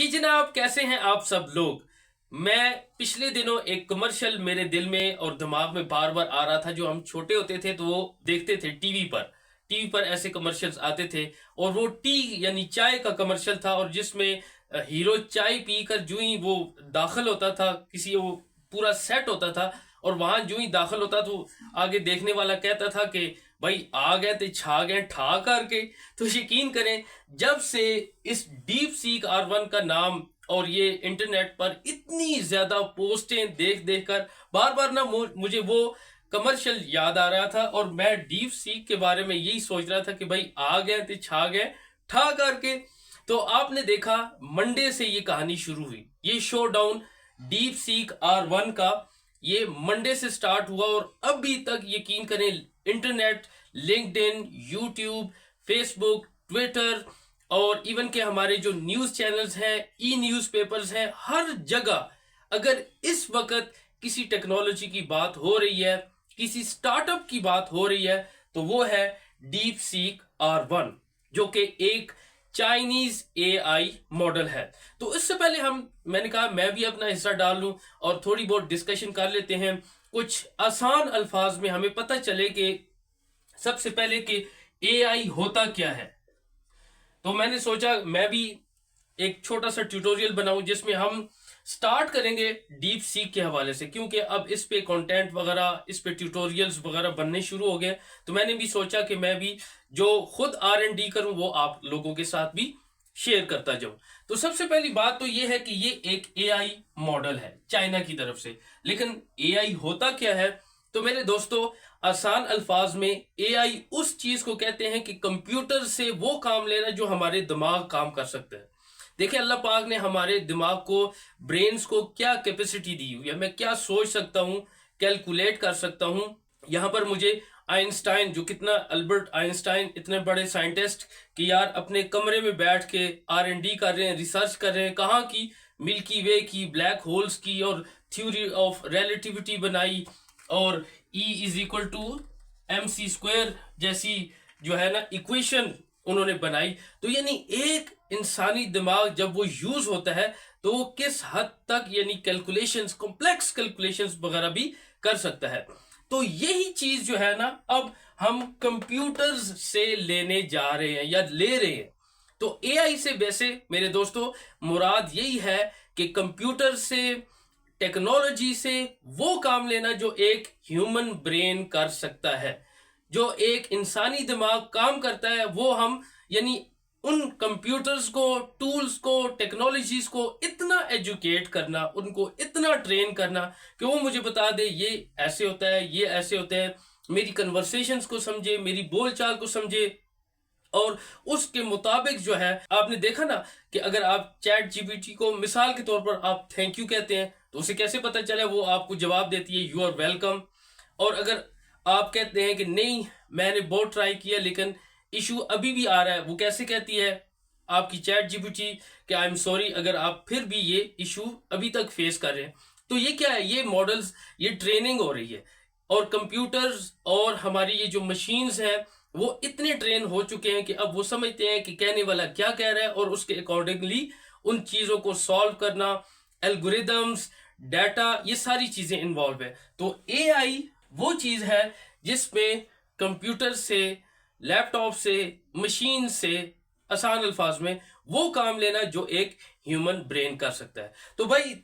जी जनाब, कैसे हैं आप सब लोग। मैं पिछले दिनों एक कमर्शियल मेरे दिल में और दिमाग में बार बार आ रहा था। जो हम छोटे होते थे तो वो देखते थे टीवी पर ऐसे कमर्शियल्स आते थे। और वो टी यानी चाय का कमर्शियल था, और जिसमें हीरो चाय पीकर जूं ही वो दाखिल होता था, किसी वो पूरा सेट होता था, और वहां जूं ही दाखिल होता तो आगे देखने वाला कहता था कि भाई आ गए तो छा गए ठा करके। तो यकीन करें, जब से इस डीप सीक R1 का नाम और ये इंटरनेट पर इतनी ज्यादा पोस्टें देख देख कर बार बार ना मुझे वो कमर्शियल याद आ रहा था, और मैं डीप सीक के बारे में यही सोच रहा था कि भाई आ गए तो छा गए ठा करके। तो आपने देखा, मंडे से ये कहानी शुरू हुई, ये show down deep seek R1 का ये मंडे से स्टार्ट हुआ, और अभी तक यकीन करें internet, LinkedIn, YouTube, Facebook, Twitter और इवन के हमारे जो न्यूज चैनल्स हैं, ई न्यूज पेपर्स हैं, हर जगह अगर इस वक्त किसी टेक्नोलॉजी की बात हो रही है, किसी स्टार्टअप की बात हो रही है, तो वो है डीप सीक R1, जो कि एक चाइनीज एआई मॉडल है। तो इससे पहले मैंने कहा मैं भी अपना हिस्सा डाल लूं और थोड़ी बहुत डिस्कशन कर लेते हैं, कुछ आसान अल्फाज में हमें पता चले कि सबसे पहले कि एआई होता क्या है। तो मैंने सोचा मैं भी एक छोटा सा ट्यूटोरियल बनाऊं जिसमें हम स्टार्ट करेंगे डीप सीक के हवाले से, क्योंकि अब इस पे कंटेंट वगैरह, इस पे ट्यूटोरियल्स वगैरह बनने शुरू हो गए। तो मैंने भी सोचा कि मैं भी जो खुद R&D करूं वो आप लोगों के साथ भी शेयर करता जाऊं। तो सबसे पहली बात तो ये है कि ये एक एआई मॉडल है चाइना की तरफ से। लेकिन एआई होता क्या है? तो मेरे दोस्तों, आसान अल्फाज में एआई उस चीज को कहते हैं कि कंप्यूटर से वो काम लेना जो हमारे दिमाग काम कर सकते हैं। देखिए, अल्लाह पाक ने हमारे दिमाग को, ब्रेन्स को क्या कैपेसिटी दी हुई है। मैं क्या सोच सकता हूँ, कैलकुलेट कर सकता हूँ। यहाँ पर मुझे आइंस्टाइन, जो कितना अल्बर्ट आइंस्टाइन इतने बड़े साइंटिस्ट कि यार अपने कमरे में बैठ के R&D कर रहे हैं, रिसर्च कर रहे हैं, कहाँ की, मिल्की वे की, ब्लैक होल्स की, और थ्योरी ऑफ रिलेटिविटी बनाई, और E=mc² जैसी जो है ना इक्वेशन उन्होंने बनाई। तो यानी एक इंसानी दिमाग जब वो यूज होता है तो वो किस हद तक यानी कैलकुलेशंस, कॉम्प्लेक्स कैलकुलेशंस वगैरह भी कर सकता है। तो यही चीज जो है ना अब हम कंप्यूटर्स से लेने जा रहे हैं या ले रहे हैं। तो एआई से वैसे मेरे दोस्तों मुराद यही है कि कंप्यूटर से, टेक्नोलॉजी से वो काम लेना जो एक ह्यूमन ब्रेन कर सकता है। जो एक इंसानी दिमाग काम करता है वो हम यानी उन कंप्यूटर्स को, टूल्स को, टेक्नोलॉजीज को इतना एजुकेट करना, उनको इतना ट्रेन करना कि वो मुझे बता दे ये ऐसे होता है, ये ऐसे होता है, मेरी कन्वर्सेशंस को समझे, मेरी बोलचाल को समझे, और उसके मुताबिक जो है, आपने देखा ना कि अगर आप चैट जीपीटी को मिसाल के तौर पर आप थैंक यू कहते हैं तो उसे कैसे पता चला, वो आपको जवाब देती है यू आर वेलकम। और अगर आप कहते हैं कि नहीं मैंने बहुत ट्राई किया लेकिन इशू अभी भी आ रहा है, वो कैसे कहती है आपकी चैट जीपीटी कि आई एम सॉरी अगर आप फिर भी ये इशू अभी तक फेस कर रहे हैं। तो ये क्या है? ये मॉडल्स, ये ट्रेनिंग हो रही है, और कंप्यूटर्स और हमारी ये जो मशीन्स हैं वो इतने ट्रेन हो चुके हैं कि अब वो समझते हैं कि कहने वाला क्या कह रहा है, और उसके अकॉर्डिंगली उन चीजों को सॉल्व करना, एल्गोरिदम्स, डाटा, ये सारी चीजें इन्वॉल्व है। तो एआई वो चीज है जिसमें कंप्यूटर से, लैपटॉप से, मशीन से, आसान अल्फाज में वो काम लेना जो एक ह्यूमन ब्रेन कर सकता है। तो भाई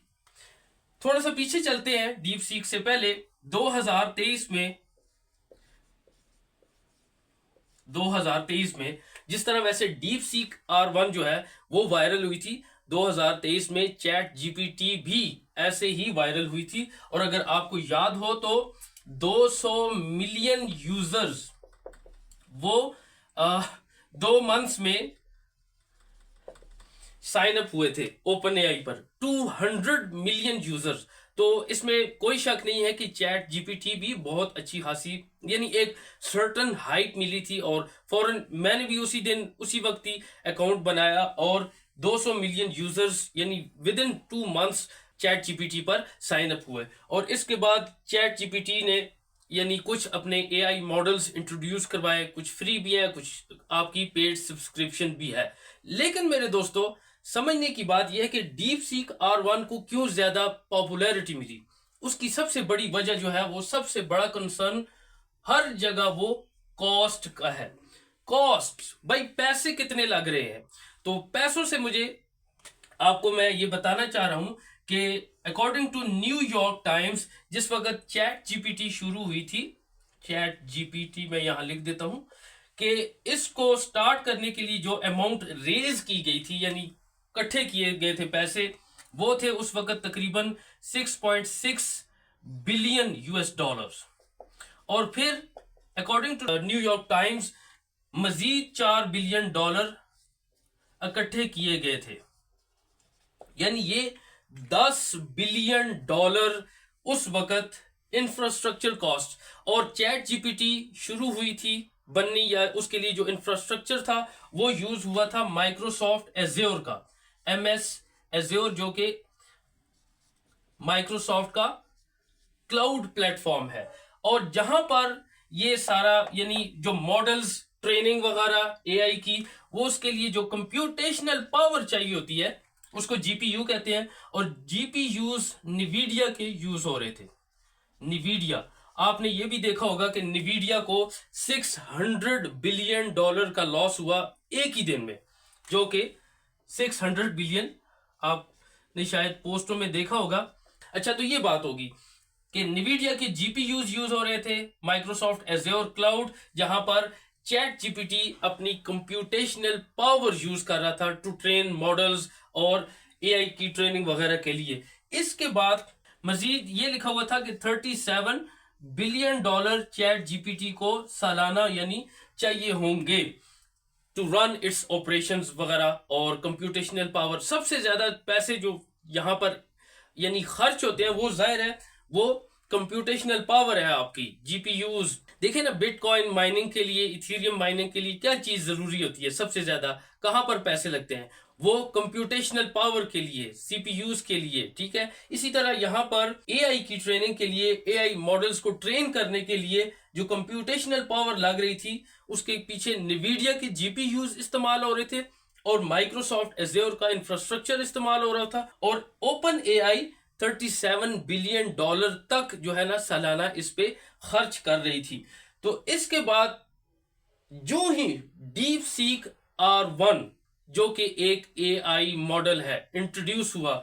थोड़ा सा पीछे चलते हैं डीप सीक से पहले। 2023 में जिस तरह वैसे डीप सीक R1 जो है वो वायरल हुई थी, 2023 में चैट जीपीटी भी ऐसे ही वायरल हुई थी। और अगर आपको याद हो तो 200 मिलियन यूजर्स वो 2 मंथ्स में साइन अप हुए थे ओपन एआई पर, 200 मिलियन यूजर्स। तो इसमें कोई शक नहीं है कि चैट जीपीटी भी बहुत अच्छी खासी यानी एक सर्टन हाइप मिली थी, और फौरन मैंने भी उसी दिन उसी वक्त ही अकाउंट बनाया, और 200 मिलियन यूजर्स यानी with in 2 months chat GPT पर साइन अप हुए। और इसके बाद चैट जीपीटी ने यानी कुछ अपने एआई मॉडल्स इंट्रोड्यूस करवाए, कुछ फ्री भी है, कुछ आपकी पेड सब्सक्रिप्शन भी है। लेकिन मेरे दोस्तों समझने की बात यह है कि डीप सीक R1 को क्यों ज्यादा पॉपुलैरिटी मिली। उसकी सबसे बड़ी वजह जो है, वो सबसे बड़ा कंसर्न हर जगह वो कॉस्ट का है। कॉस्ट, भाई पैसे कितने लग रहे हैं। तो पैसों से मुझे आपको मैं ये बताना चाह रहा हूं कि अकॉर्डिंग टू न्यूयॉर्क टाइम्स, जिस वक्त चैट जीपीटी शुरू हुई थी, चैट जीपीटी मैं यहां लिख देता हूं, कि इसको स्टार्ट करने के लिए जो अमाउंट रेज की गई थी, यानी इकट्ठे किए गए थे पैसे, वो थे उस वक्त तकरीबन 6.6 बिलियन यूएस डॉलर्स। और फिर according to New York times Majeed 4 billion dollar इकट्ठे किए गए थे। यानी ये 10 बिलियन डॉलर उस वक्त इंफ्रास्ट्रक्चर कॉस्ट। और चैट जीपीटी शुरू हुई थी बननी, या उसके लिए जो इंफ्रास्ट्रक्चर था वो यूज हुआ था माइक्रोसॉफ्ट एज्योर का, MS एज्योर, जो कि माइक्रोसॉफ्ट का क्लाउड प्लेटफॉर्म है। और जहां पर ये सारा, यानी जो मॉडल्स ट्रेनिंग वगैरह एआई की, वो उसके लिए जो कंप्यूटेशनल पावर चाहिए होती है उसको जीपीयू कहते हैं। और जीपीयूज निवीडिया के यूज हो रहे थे। निवीडिया, आपने ये भी देखा होगा कि निवीडिया को 600 बिलियन डॉलर का लॉस हुआ एक ही दिन में, जो कि 600 बिलियन आपने शायद पोस्टों में देखा होगा। अच्छा, तो ये बात होगी कि निवीडिया के जीपीयूज यूज हो रहे थे, माइक्रोसॉफ्ट एज्योर क्लाउड, जहां पर चैट जीपीटी अपनी कंप्यूटेशनल पावर यूज कर रहा था टू ट्रेन मॉडल्स और एआई की ट्रेनिंग वगैरह के लिए। इसके बाद मजीद ये लिखा हुआ था कि 37 बिलियन डॉलर चैट जीपीटी को सालाना यानी चाहिए होंगे टू रन इट्स ऑपरेशंस वगैरह और कंप्यूटेशनल पावर। सबसे ज्यादा पैसे जो यहां पर यानी खर्च होते हैं, वो जाहिर है वो कंप्यूटेशनल पावर है आपकी, जीपीयूज। देखें ना, बिटकॉइन माइनिंग के लिए, इथेरियम माइनिंग के लिए क्या चीज जरूरी होती है, सबसे ज्यादा कहां पर पैसे लगते हैं, वो कंप्यूटेशनल पावर के लिए, सीपीयूज के लिए, ठीक है। इसी तरह यहां पर एआई की ट्रेनिंग के लिए, एआई मॉडल्स को ट्रेन करने के लिए जो कंप्यूटेशनल पावर लग रही थी, उसके पीछे निवीडिया के जीपीयूज इस्तेमाल हो रहे थे और माइक्रोसॉफ्ट एज्योर का इंफ्रास्ट्रक्चर इस्तेमाल हो रहा था। और ओपन एआई 37 बिलियन डॉलर तक जो है ना सालाना इस पे खर्च कर रही थी। तो इसके बाद जो ही डीप सीक R1, जो कि एक एआई मॉडल है, इंट्रोड्यूस हुआ,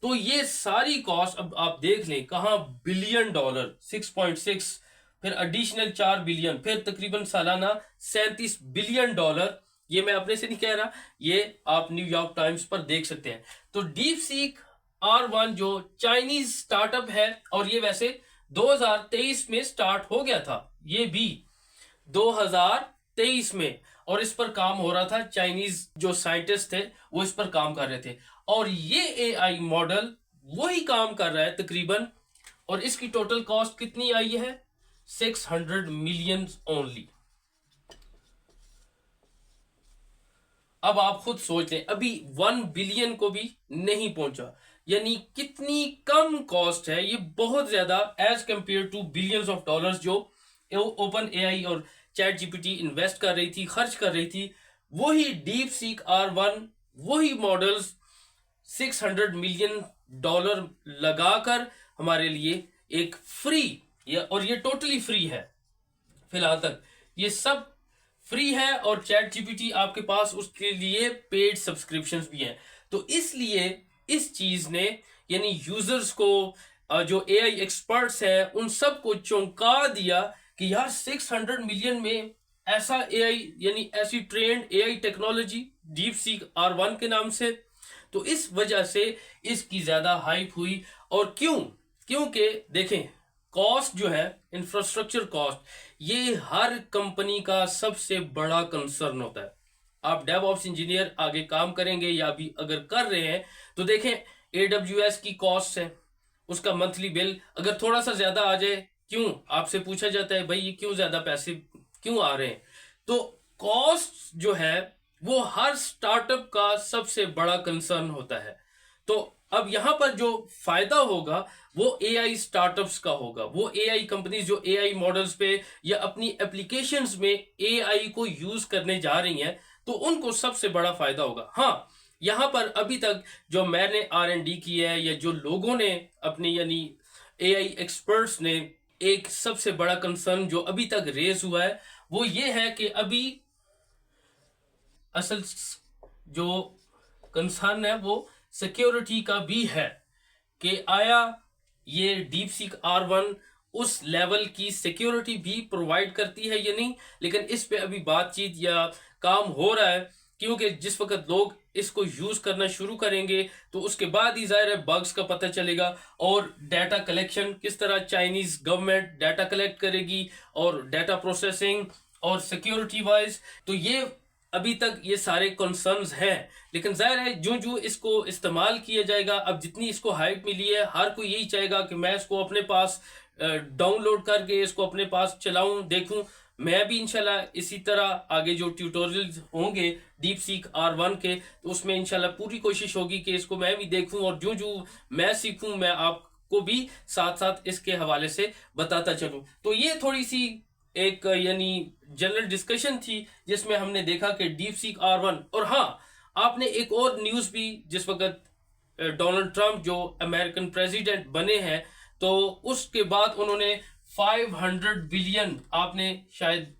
तो ये सारी कॉस्ट अब आप देख लें कहां, बिलियन डॉलर 6.6, फिर एडिशनल 4 बिलियन, फिर तकरीबन सालाना 37 बिलियन डॉलर। ये मैं अपने से नहीं कह रहा, ये आप न्यूयॉर्क टाइम्स पर देख सकते हैं। तो डीप सीक R1 जो चाइनीज स्टार्टअप है, और ये वैसे 2023 में स्टार्ट हो गया था, ये भी 2023 में, और इस पर काम हो रहा था, चाइनीज जो साइंटिस्ट थे वो इस पर काम कर रहे थे। और ये एआई मॉडल वही काम कर रहा है तकरीबन, और इसकी टोटल कॉस्ट कितनी आई है, 600 मिलियन ओनली। अब आप खुद सोच लें, अभी 1 बिलियन को भी नहीं पहुंचा, यानी कितनी कम कॉस्ट है ये, बहुत ज्यादा as compared to billions of dollars जो ओपन एआई और चैट जीपीटी इन्वेस्ट कर रही थी, खर्च कर रही थी। वही डीप सीक R1, वही मॉडल्स 600 मिलियन डॉलर लगाकर हमारे लिए एक फ्री, और ये टोटली फ्री है फिलहाल तक, ये सब फ्री है। और चैट जीपीटी आपके पास उसके लिए पेड सब्सक्रिप्शंस भी हैं। तो इसलिए इस चीज ने यानी यूजर्स को, जो एआई एक्सपर्ट्स हैं, उन सबको चौंका दिया कि यार 600 मिलियन में ऐसा एआई, यानी ऐसी trend AI technology deep seek R1 के नाम से। तो इस वजह से इसकी ज्यादा हाइप हुई। और क्योंकि देखें, कॉस्ट जो है, इंफ्रास्ट्रक्चर कॉस्ट, ये हर कंपनी का सबसे बड़ा कंसर्न होता है। आप डेवऑप्स इंजीनियर आगे काम करेंगे या भी अगर कर रहे हैं, तो देखें AWS की कॉस्ट है, उसका मंथली बिल अगर थोड़ा सा ज्यादा आ जाए, क्यों आपसे पूछा जाता है भाई ये क्यों ज्यादा पैसे क्यों आ रहे हैं। तो कॉस्ट जो है वो हर स्टार्टअप का सबसे बड़ा कंसर्न होता है। तो अब यहां पर जो फायदा होगा वो एआई स्टार्टअप्स का होगा, वो एआई कंपनीज जो एआई मॉडल्स पे या अपनी एप्लीकेशंस में एआई को यूज करने जा रही हैं, तो उनको सबसे बड़ा फायदा होगा। हाँ, यहाँ पर अभी तक जो मैंने R&D की है या जो लोगों ने अपने यानी AI एक्सपर्ट्स ने एक सबसे बड़ा कंसर्न जो अभी तक रेज हुआ है वो ये है कि अभी असल जो कंसर्न है वो सिक्योरिटी का भी है कि आया ये डीप सीक R1 उस लेवल की सिक्योरिटी भी प्रोवाइड करती है या नहीं। लेकिन इस पे अभी बातचीत या काम हो रहा है, क्योंकि जिस वक्त लोग इसको यूज करना शुरू करेंगे तो उसके बाद ही जाहिर है बग्स का पता चलेगा और डाटा कलेक्शन किस तरह चाइनीज गवर्नमेंट डाटा कलेक्ट करेगी और डाटा प्रोसेसिंग और सिक्योरिटी वाइज। तो ये अभी तक ये सारे कंसर्न्स हैं, लेकिन जाहिर है जो जो इसको इस्तेमाल किया जाएगा, अब जितनी इसको हाइप मिली है हर कोई यही चाहेगा कि मैं इसको अपने पास डाउनलोड करके इसको अपने पास चलाऊं देखूं। मैं भी इंशाल्लाह इसी तरह आगे जो ट्यूटोरियल्स होंगे डीप सीक R1 के तो उसमें इंशाल्लाह पूरी कोशिश होगी कि इसको मैं भी देखूं और जो जो मैं सीखूं मैं आपको भी साथ साथ इसके हवाले से बताता चलूं। तो ये थोड़ी सी एक यानी जनरल डिस्कशन थी जिसमें हमने देखा कि डीप सीक R1। और हाँ, आपने एक और न्यूज भी, जिस वक्त डोनाल्ड ट्रंप जो अमेरिकन प्रेसिडेंट बने हैं तो उसके बाद उन्होंने 500 बिलियन, आपने शायद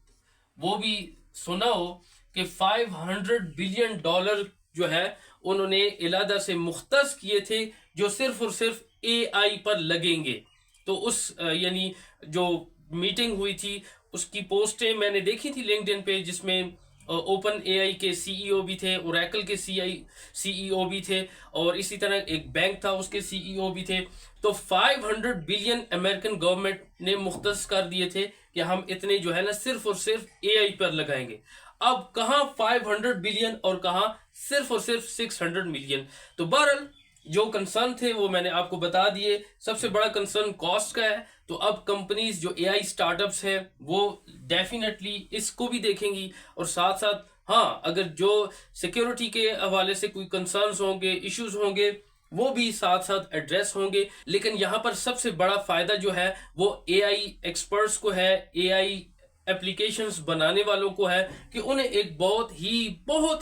वो भी सुना हो कि 500 बिलियन डॉलर जो है उन्होंने इलादा से मुख्तस किए थे जो सिर्फ और सिर्फ AI पर लगेंगे। तो उस यानी जो मीटिंग हुई थी उसकी पोस्टें मैंने देखी थी लिंक्डइन पे, जिसमें ओपन AI के CEO भी थे, ओरेकल के CEO भी थे और इसी तरह एक बैंक था उसके CEO भी थे। तो 500 बिलियन अमेरिकन गवर्नमेंट ने मुख्तस कर दिए थे कि हम इतने जो है ना सिर्फ और सिर्फ AI पर लगाएंगे। अब कहाँ 500 बिलियन और कहाँ सिर्फ और सिर्फ 600 मिलियन। तो बहरहाल जो कंसर्न थे वो मैंने आपको बता दिए। सबसे बड़ा कंसर्न कॉस्ट का है, तो अब कंपनीज जो AI स्टार्टअप्स है वो डेफिनेटली इसको भी देखेंगी और साथ साथ हाँ, अगर जो सिक्योरिटी के हवाले से कोई कंसर्न्स होंगे, इश्यूज होंगे, वो भी साथ साथ एड्रेस होंगे। लेकिन यहाँ पर सबसे बड़ा फायदा जो है वो AI एक्सपर्ट्स को है, AI एप्लीकेशंस बनाने वालों को है कि उन्हें एक बहुत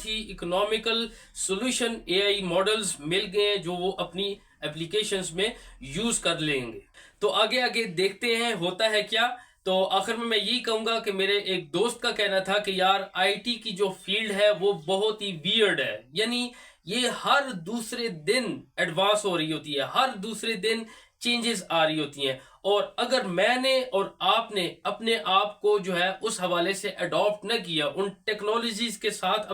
ही इकोनॉमिकल सॉल्यूशन AI मॉडल्स मिल गए हैं जो वो अपनी एप्लीकेशंस में यूज कर लेंगे। तो आगे आगे देखते हैं होता है क्या। तो आखिर में मैं यही कहूंगा कि मेरे एक दोस्त का कहना था कि यार IT की जो फील्ड है वो बहुत ही वियर्ड है, यानी ये हर दूसरे दिन एडवांस हो रही होती है, हर दूसरे दिन चेंजेस आ रही होती हैं। और अगर मैंने और आपने अपने आप को जो है उस हवाले से अडॉप्ट न किया, उन टेक्नोलॉजीज के साथ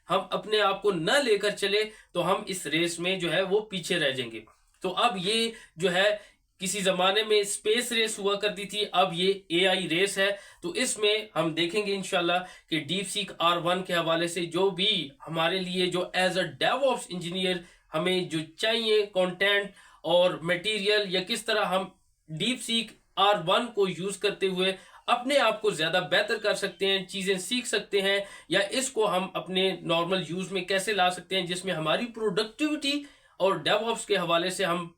हम अपने आप को न लेकर चले तो हम इस रेस में जो है वो पीछे रह जाएंगे। तो अब ये जो है, किसी जमाने में स्पेस रेस हुआ करती थी, अब ये AI रेस है। तो इसमें हम देखेंगे इंशाल्लाह कि डीप सीक R1 के हवाले से जो भी हमारे लिए जो एज अ डेवऑप्स इंजीनियर हमें जो चाहिए कंटेंट और मटेरियल, या किस तरह हम डीप सीक R1 को यूज करते हुए अपने आप को ज्यादा बेहतर कर सकते हैं, चीजें सीख सकते हैं, या इसको हम अपने नॉर्मल यूज में कैसे ला सकते हैं जिसमें हमारी प्रोडक्टिविटी और डेवऑप्स के हवाले से हम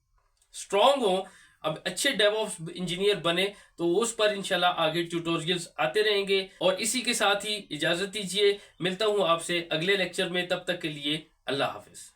स्ट्रांग हो, अब अच्छे डेवऑप्स इंजीनियर बने। तो उस पर इंशाल्लाह आगे ट्यूटोरियल्स आते रहेंगे। और इसी के साथ ही इजाजत दीजिए, मिलता हूं आपसे अगले लेक्चर में, तब तक के लिए अल्लाह हाफिज।